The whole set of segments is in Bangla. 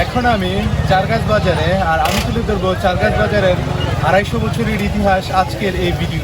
এখন আমি চারগাছ বাজারে, আর আমি তুলে ধরবো চারগাছ বাজারের 250 বছরের ইতিহাস আজকের এই ভিডিও।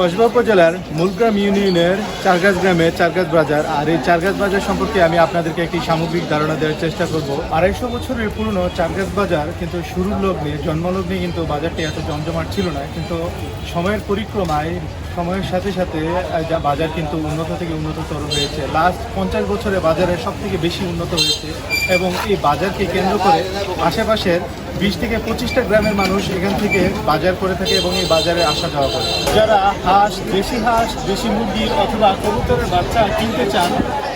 কসবা উপজেলার মূলগ্রাম ইউনিয়নের চারগাছ গ্রামে চারগাছ বাজার, আর এই চারগাছ বাজার সম্পর্কে আমি আপনাদেরকে একটি সামগ্রিক ধারণা দেওয়ার চেষ্টা করব। 250 বছরের পুরনো চারগাছ বাজার কিন্তু শুরুর লগ্নে, জন্মলগ্নে কিন্তু বাজারটি এত জমজমাট ছিল না, কিন্তু সময়ের পরিক্রমায়, সময়ের সাথে সাথে বাজার কিন্তু উন্নত থেকে উন্নততর হয়েছে। লাস্ট 50 বছরে বাজারের সব থেকে বেশি উন্নত হয়েছে, এবং এই বাজারকে কেন্দ্র করে আশেপাশের 20 থেকে 25টা গ্রামের মানুষ এখান থেকে বাজার করে থাকে এবং এই বাজারে আসা যাওয়া করে। যারা হাঁস, দেশি মুরগি অথবা কবুতরের বাচ্চা কিনতে চান,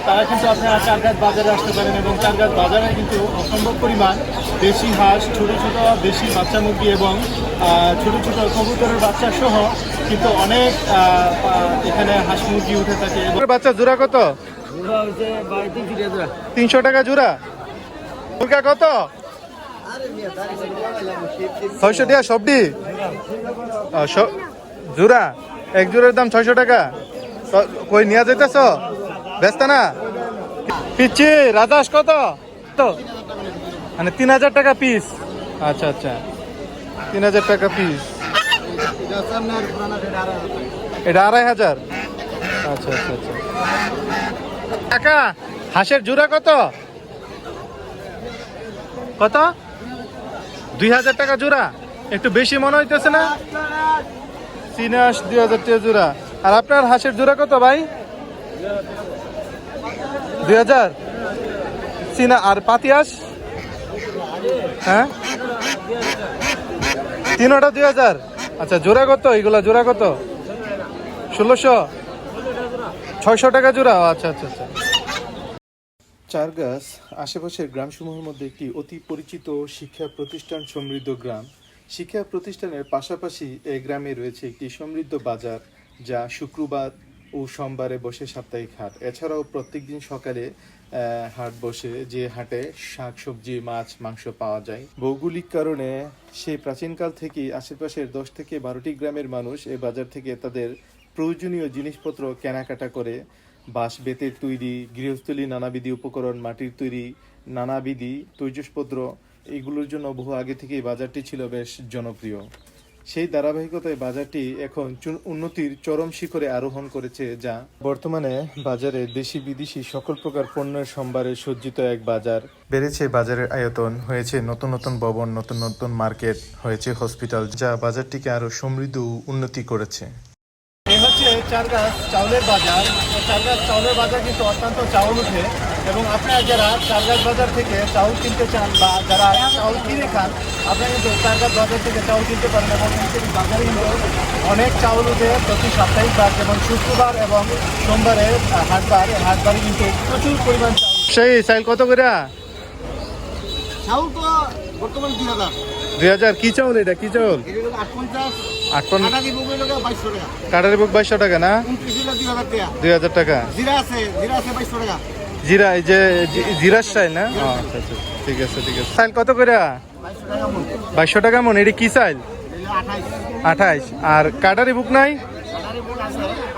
তারা কিন্তু আপনারা চারগাছ বাজারে আসতে পারেন, এবং চারগাছ বাজারে কিন্তু অসম্ভব পরিমাণ দেশি হাঁস, ছোট ছোট দেশি বাচ্চা মুরগি এবং ছোট ছোট কবুতরের বাচ্চা সহ কিন্তু অনেক এখানে হাঁস মুরগি উঠে থাকে। বাচ্চা জোড়া কত? 300 টাকা জোড়া। মুরগা কত? 600 টাকা সবটি জোড়া। এক জোড়ার দাম 600 টাকা। কই নিয়ে যাইতেছ? ব্যস্ত না? পিচ্ছি রাজাস কত? তো মানে 3000 টাকা পিস। আচ্ছা আচ্ছা, 3000 টাকা পিস। এটা 2500। আচ্ছা আচ্ছা আচ্ছা। টাকা হাঁসের জোড়া কত? কত? 2000 টাকা জোড়া। একটু বেশি মনে হইতেছে না? চীনা হাঁস 2000 টাকা জোড়া। আর আপনার হাঁসের জোড়া কত ভাই? 2000। চীনা আর পাতি হাঁস? হ্যাঁ, তিনোটা 2000। আচ্ছা, জোড়া কত এগুলা? জোড়া কত? 1600। 600 টাকা জোড়া। আচ্ছা আচ্ছা আচ্ছা। চারগাছ আশেপাশের গ্রামসমূহের মধ্যে একটি অতি পরিচিত শিক্ষা প্রতিষ্ঠান সমৃদ্ধ গ্রাম। শিক্ষা প্রতিষ্ঠানের পাশাপাশি এই গ্রামে রয়েছে একটি সমৃদ্ধ বাজার, যা শুক্রবার ও সোমবারে বসে সাপ্তাহিক হাট। এছাড়াও প্রত্যেকদিন সকালে হাট বসে, যে হাটে শাকসবজি, মাছ, মাংস পাওয়া যায়। ভৌগোলিক কারণে সেই প্রাচীনকাল থেকেই আশেপাশের 10 থেকে 12টি গ্রামের মানুষ এই বাজার থেকে তাদের প্রয়োজনীয় জিনিসপত্র কেনাকাটা করে। বাঁশ বেতের তৈরি গৃহস্থলী নানাবিধি উপকরণ, মাটির তৈরি নানাবিধি তৈজসপত্র, এগুলোর জন্য বহু আগে থেকেই বাজারটি ছিল বেশ জনপ্রিয়। সেই ধারাবাহিকতায় বাজারটি এখন উন্নতির চরম শিখরে আরোহণ করেছে, যা বর্তমানে বাজারে দেশি বিদেশি সকল প্রকার পণ্যের সম্ভারে সজ্জিত এক বাজার। বেড়েছে বাজারের আয়তন, হয়েছে নতুন নতুন ভবন, নতুন নতুন মার্কেট, হয়েছে হসপিটাল, যা বাজারটিকে আরো সমৃদ্ধ উন্নতি করেছে। এই হচ্ছে চারগাছ চাউলের বাজার। চারগাছ চাউলের বাজার কিন্তু অত্যন্ত চাউল উঠে, এবং আপনারা যারা চারগাছ বাজার থেকে চাউল কিনতে চান বা যারা চাউল কিনে খান, আপনারা কিন্তু চারগাছ বাজার থেকে চাউল কিনতে পারেন। এবং এই বাজারে কিন্তু অনেক চাউল উঠে প্রতি সাপ্তাহিক বার, যেমন শুক্রবার এবং সোমবারে হাটবার। হাটবারে কিন্তু প্রচুর পরিমাণ চাউল। সেই চাউল কত করে? চাউল তো বর্তমান 2000। 2000 কি চাউল? এটা কি চাউল? 850। কাটারি বুক 2200 টাকা না? 2000 টাকা। জিরা আছে 2200 টাকা। জিরা, এই যে জিরার চাইল না? আচ্ছা আচ্ছা, ঠিক আছে ঠিক আছে। চাইল কত করে? 2200 টাকা মন। এটা কি চাইল? 28। আর কাটারি বুক নাই?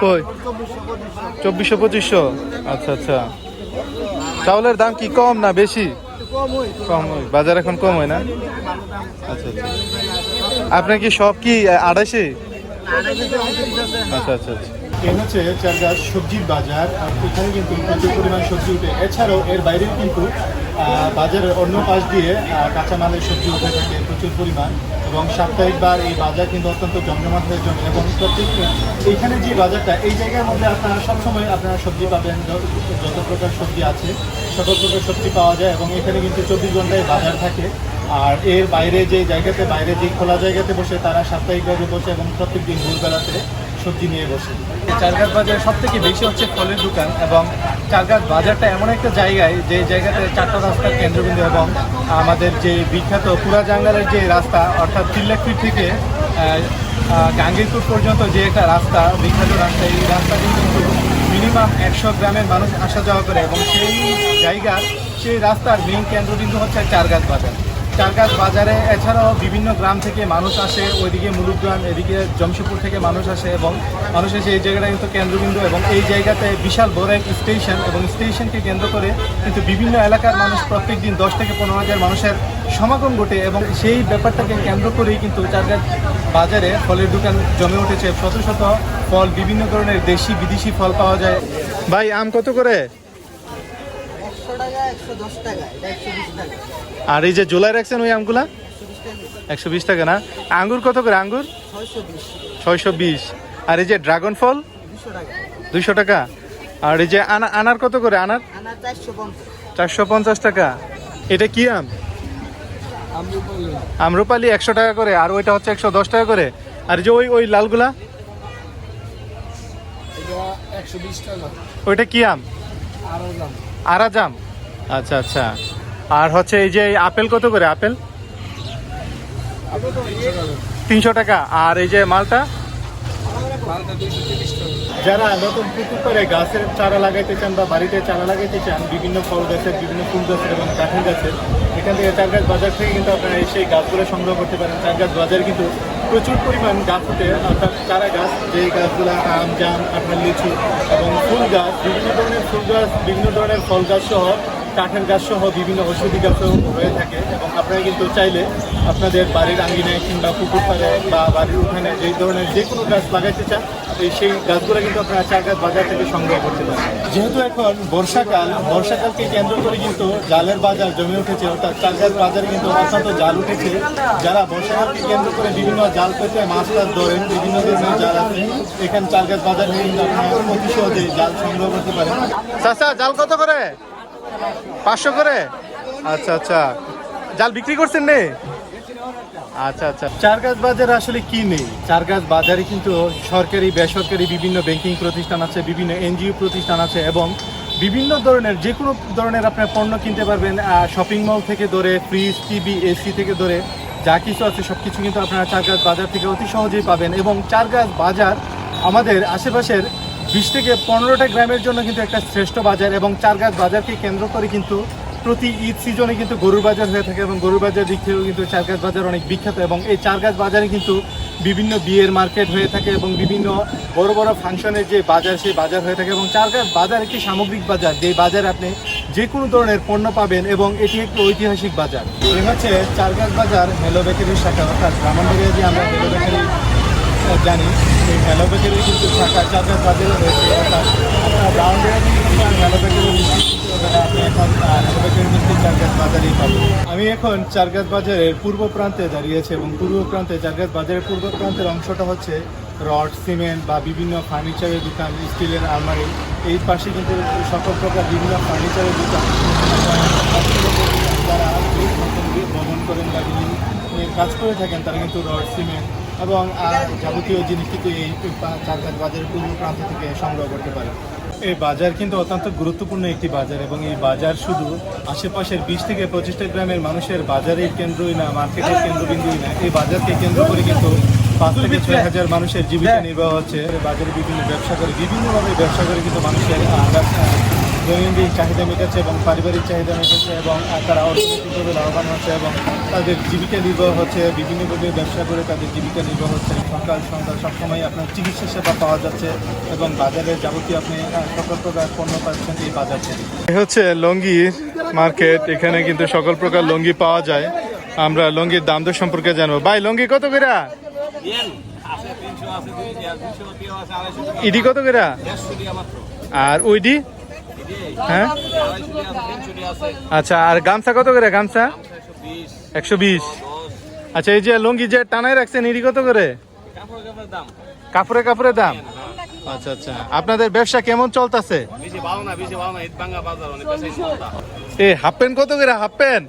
কই? 2400-2500। আচ্ছা আচ্ছা। চাউলের দাম কি কম না বেশি? কম হয়, বাজার এখন কম হয় না? আচ্ছা আচ্ছা। আপনার কি সব কি 28? আচ্ছা আচ্ছা আচ্ছা। এই হচ্ছে চারগাছ সবজির বাজার। আর এখানে কিন্তু প্রচুর পরিমাণ সবজি উঠে, এছাড়াও এর বাইরেও কিন্তু বাজারের অন্য পাশ দিয়ে কাঁচামালের সবজি উঠে থাকে প্রচুর পরিমাণ, এবং সাপ্তাহিকবার এই বাজার কিন্তু অত্যন্ত জমজমাট হয়ে জমে। এবং প্রত্যেক এইখানে যে বাজারটা, এই জায়গার মধ্যে আপনারা সবসময় আপনারা সবজি পাবেন, যত প্রকার সবজি আছে সকল প্রকার সবজি পাওয়া যায়। এবং এখানে কিন্তু 24 ঘন্টায় বাজার থাকে। আর এর বাইরে যে জায়গাতে, বাইরে যে খোলা জায়গাতে বসে তারা সাপ্তাহিকভাবে বসে এবং প্রত্যেক দিন ভোরবেলাতে সবজি নিয়ে বসে। চারগাছ বাজারে সব থেকে বেশি হচ্ছে ফলের দোকান, এবং চারগাছ বাজারটা এমন একটা জায়গায় যে জায়গাতে 4টা রাস্তার কেন্দ্রবিন্দু, এবং আমাদের যে বিখ্যাত পুরা জাঙ্গালের যে রাস্তা, অর্থাৎ তিল্লাকপুর থেকে গাঙ্গীরপুর পর্যন্ত যে একটা রাস্তা, বিখ্যাত রাস্তা, এই রাস্তা কিন্তু মিনিমাম 100 গ্রামের মানুষ আসা যাওয়া করে, এবং সেই জায়গার সেই রাস্তার মেইন কেন্দ্রবিন্দু হচ্ছে চারগাছ বাজার। চারগাছ বাজারে এছাড়াও বিভিন্ন গ্রাম থেকে মানুষ আসে, ওইদিকে মুলুকগ্রাম, এদিকে জমশেদপুর থেকে মানুষ আসে, এবং মানুষ এসে এই জায়গাটা কিন্তু কেন্দ্রবিন্দু, এবং এই জায়গাতে বিশাল বড় এক স্টেশন, এবং স্টেশনকে কেন্দ্র করে কিন্তু বিভিন্ন এলাকার মানুষ প্রত্যেক দিন 10 থেকে 15 হাজার মানুষের সমাগম ঘটে, এবং সেই ব্যাপারটাকে কেন্দ্র করেই কিন্তু চারগাছ বাজারে ফলের দোকান জমে উঠেছে। শত শত ফল, বিভিন্ন ধরনের দেশি বিদেশি ফল পাওয়া যায়। ভাই, আম কত করে? 100 টাকা, 110 টাকা, এটা 120 টাকা। আর এই যে জুলাই রাখছেন ওই আমগুলা 120 টাকা না? আঙ্গুর কত করে? আঙ্গুর 620। আর এই যে ড্রাগন ফল 200 টাকা। আর এই যে আনার কত করে? আনার 450 টাকা। এটা কি আম? আম্রপালি 100 টাকা করে, আর ওইটা হচ্ছে 110 টাকা করে। আর যে ওই লালগুলা 120 টাকা। ওইটা কি আম? আরাজাম। আচ্ছা আচ্ছা। আর হচ্ছে এই যে আপেল কত করে? আপেল 300 টাকা। আর এই যে মালটা? যারা নতুন পুকুর করে গাছের চারা লাগাইতে চান বা বাড়িতে চারা লাগাইতে চান, বিভিন্ন ফল গাছের, বিভিন্ন ফুল গাছের এবং কাঠের গাছের, এখান থেকে চারগাছ বাজার থেকে কিন্তু আপনারা সেই গাছগুলো সংগ্রহ করতে পারেন। চারগাছ বাজারে কিন্তু প্রচুর পরিমাণ গাছ উঠে, অর্থাৎ চারা গাছ, যেই গাছগুলো আম, জাম, কাঁঠাল, লিচু, এবং ফুল গাছ, বিভিন্ন ধরনের ফুল গাছ, বিভিন্ন ধরনের ফল গাছ সহ, কাঠের গাছ সহ বিভিন্ন ঔষধি গাছও হয়ে থাকে। এবং আপনারা কিন্তু চাইলে আপনাদের বাড়ির আঙ্গিনায় কিংবা পুকুর পাড়ে বা বাড়ির উঠানে যেই ধরনের যে কোনো গাছ লাগাইতে চান, সেই গাছগুলো কিন্তু আপনারা চারগাছ বাজার থেকে সংগ্রহ করতে পারেন। যেহেতু এখন বর্ষাকালকে কেন্দ্র করে কিন্তু জালের বাজার জমে উঠেছে, অর্থাৎ চারগাছ বাজারে কিন্তু অত্যন্ত জাল উঠেছে। যারা বর্ষাকালকে কেন্দ্র করে বিভিন্ন জাল পেতে মাছ টাছ ধরেন, বিভিন্ন ধরনের জাল আছে, এখানে চারগাছ বাজার থেকে কিন্তু আপনারা অতি সহজে জাল সংগ্রহ করতে পারেন। চাচা, জাল কত করে? 500 করে। আচ্ছা আচ্ছা। জাল বিক্রি করছেন নে? আচ্ছা আচ্ছা। চারগাছ বাজারে আসলে কি নেই? চারগাছ বাজারে কিন্তু সরকারি, বেসরকারি বিভিন্ন ব্যাংকিং প্রতিষ্ঠান আছে, বিভিন্ন এনজিও প্রতিষ্ঠান আছে, এবং বিভিন্ন ধরনের যে কোনো ধরনের আপনার পণ্য কিনতে পারবেন। শপিং মল থেকে ধরে ফ্রিজ, টিভি, এসি থেকে ধরে যা কিছু আছে সব কিছু কিন্তু আপনারা চারগাছ বাজার থেকে অতি সহজেই পাবেন। এবং চারগাছ বাজার আমাদের আশেপাশের 20 থেকে 15টা গ্রামের জন্য কিন্তু একটা শ্রেষ্ঠ বাজার। এবং চারগাছ বাজারকে কেন্দ্র করে কিন্তু প্রতি ঈদ সিজনে কিন্তু গরুর বাজার হয়ে থাকে, এবং গরুর বাজার দিক থেকেও কিন্তু চারগাছ বাজার অনেক বিখ্যাত। এবং এই চারগাছ বাজারে কিন্তু বিভিন্ন বিয়ের মার্কেট হয়ে থাকে, এবং বিভিন্ন বড় বড় ফাংশনের যে বাজার, সেই বাজার হয়ে থাকে। এবং চারগাছ বাজার একটি সামগ্রিক বাজার, যে বাজারে আপনি যে কোনো ধরনের পণ্য পাবেন, এবং এটি একটি ঐতিহাসিক বাজার। এই হচ্ছে চারগাছ বাজার হেলো বেকারির শাখা, অর্থাৎ ব্রাহ্মণবাড়িয়া যে আমরা হেলো বেকারি জানি, এই হেলো বেকারির কিন্তু শাখা চারগাছ বাজারে রয়েছে। অর্থাৎ আপনার ব্রাহ্মণবাড়িয়া থেকে কিন্তু হেলো বেকারি আপনি এখন হেলো বেকারি মিষ্টি চারগাছ বাজারেই পাবেন। আমি এখন চারগাছ বাজারের পূর্ব প্রান্তে দাঁড়িয়েছি, এবং পূর্ব প্রান্তে, চারগাছ বাজারের পূর্ব প্রান্তের অংশটা হচ্ছে রড, সিমেন্ট বা বিভিন্ন ফার্নিচারের দোকান, স্টিলের আলমারি। এই পাশে কিন্তু সকল প্রকার বিভিন্ন ফার্নিচারের দোকান। যারা ভ্রমণ করেন বা বিভিন্ন কাজ করে থাকেন, তারা কিন্তু রড, সিমেন্ট এবং যাবতীয় জিনিস কিন্তু এই চারগাছ বাজারের পূর্ব প্রান্ত থেকে সংগ্রহ করতে পারে। এই বাজার কিন্তু অত্যন্ত গুরুত্বপূর্ণ একটি বাজার, এবং এই বাজার শুধু আশেপাশের 20 থেকে 25টা গ্রামের মানুষের বাজারের কেন্দ্রই না, মার্কেটের কেন্দ্রবিন্দুই না। এই বাজারকে কেন্দ্র করে কিন্তু 5 থেকে 6 হাজার মানুষের জীবিকা নির্বাহ হচ্ছে। বাজারে বিভিন্ন ব্যবসা করে, বিভিন্নভাবে ব্যবসা করে কিন্তু মানুষের দৈনন্দিন চাহিদা মেটাচ্ছে এবং পারিবারিক চাহিদা মেটাচ্ছে, এবং তারা অর্থনৈতিকভাবে লাভবান হচ্ছে, এবং তাদের জীবিকা নির্বাহ হচ্ছে। বিভিন্নভাবে ব্যবসা করে তাদের জীবিকা নির্বাহ হচ্ছে। সকাল সন্ধ্যা সবসময় আপনার চিকিৎসা সেবা পাওয়া যাচ্ছে, এবং বাজারের যাবতীয় আপনি সকল প্রকার পণ্য পাচ্ছেন এই বাজার থেকে। হচ্ছে লুঙ্গির মার্কেট, এখানে কিন্তু সকল প্রকার লুঙ্গি পাওয়া যায়। আমরা লুঙ্গির দাম দর সম্পর্কে জানবো। ভাই, লুঙ্গি কত করে? আছে 200 আছে 250 ইডি কত করে? 150 টাকা মাত্র। আর ওইডি? হ্যাঁ 250 টাকা 300 আছে। আচ্ছা, আর গামছা কত করে? গামছা 120 120। 10 আচ্ছা, এই যে লুঙ্গি যে টানায় রাখছেন ইডি কত করে? কাপড়ের দাম কাপড়ে দাম। আচ্ছা আচ্ছা, আপনাদের ব্যবসা কেমন চলতেছে? বেশি ভালো না ঈদ ভাঙা বাজার অনেক বেশি সস্তা। এই হাফ প্যান্ট কত করে? হাফ প্যান্ট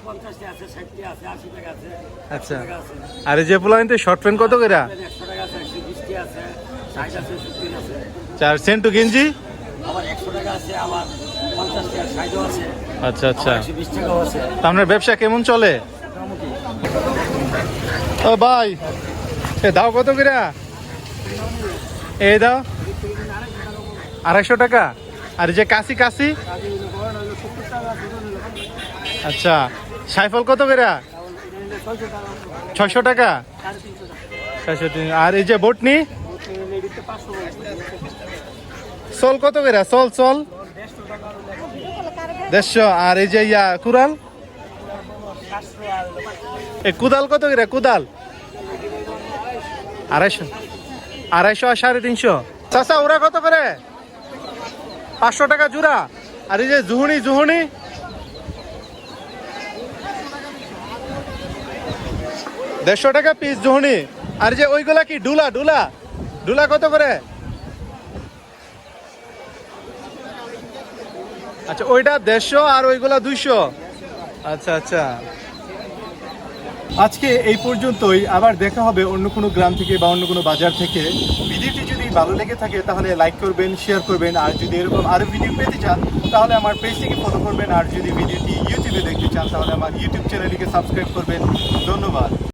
50 টাকা আছে 60 টাকা আছে 80 টাকা আছে। আচ্ছা, আর এই যে পোলাইনতে শর্ট প্যান্ট কত করে? 100 টাকা আছে 120 টাকা আছে 60 আছে 70 আছে। চার সেন্টু গেঞ্জি আবার 100 টাকা আছে আবার 50 টাকা 60 আছে। আচ্ছা আচ্ছা, 120 টাকাও আছে। তা আপনার ব্যবসা কেমন চলে? ও ভাই, এ দাও কত করে? এই দাও 250 টাকা। আর এই যে কাশি কাশি? আচ্ছা, সাইফল কত করে? 600 টাকা। 600। আর এই যে বটনি সোল কত করে? সোল 150। আর এই যে কুড়াল, এই কুদাল কত করে? কুদাল 250 আর 350। চাচা ওরা কত করে? 500 টাকা জোড়া। আর এই যে জুহুনি 150 টাকা পিস জুহুনি। আর যে ওইগুলা কি ডুলা কত করে? আচ্ছা, ওইটা 150 আর ওইগুলা 200। আচ্ছা আচ্ছা, আজকে এই পর্যন্তই। আবার দেখা হবে অন্য কোনো গ্রাম থেকে বা অন্য কোনো বাজার থেকে। ভিডিওটি যদি ভালো লেগে থাকে তাহলে লাইক করবেন, শেয়ার করবেন। আর যদি এরকম আরো ভিডিও পেতে চান তাহলে আমার পেজটিকে ফলো করবেন। আর যদি ভিডিওটি ইউটিউবে দেখতে চান তাহলে আমার ইউটিউব চ্যানেলটিকে সাবস্ক্রাইব করবেন। ধন্যবাদ।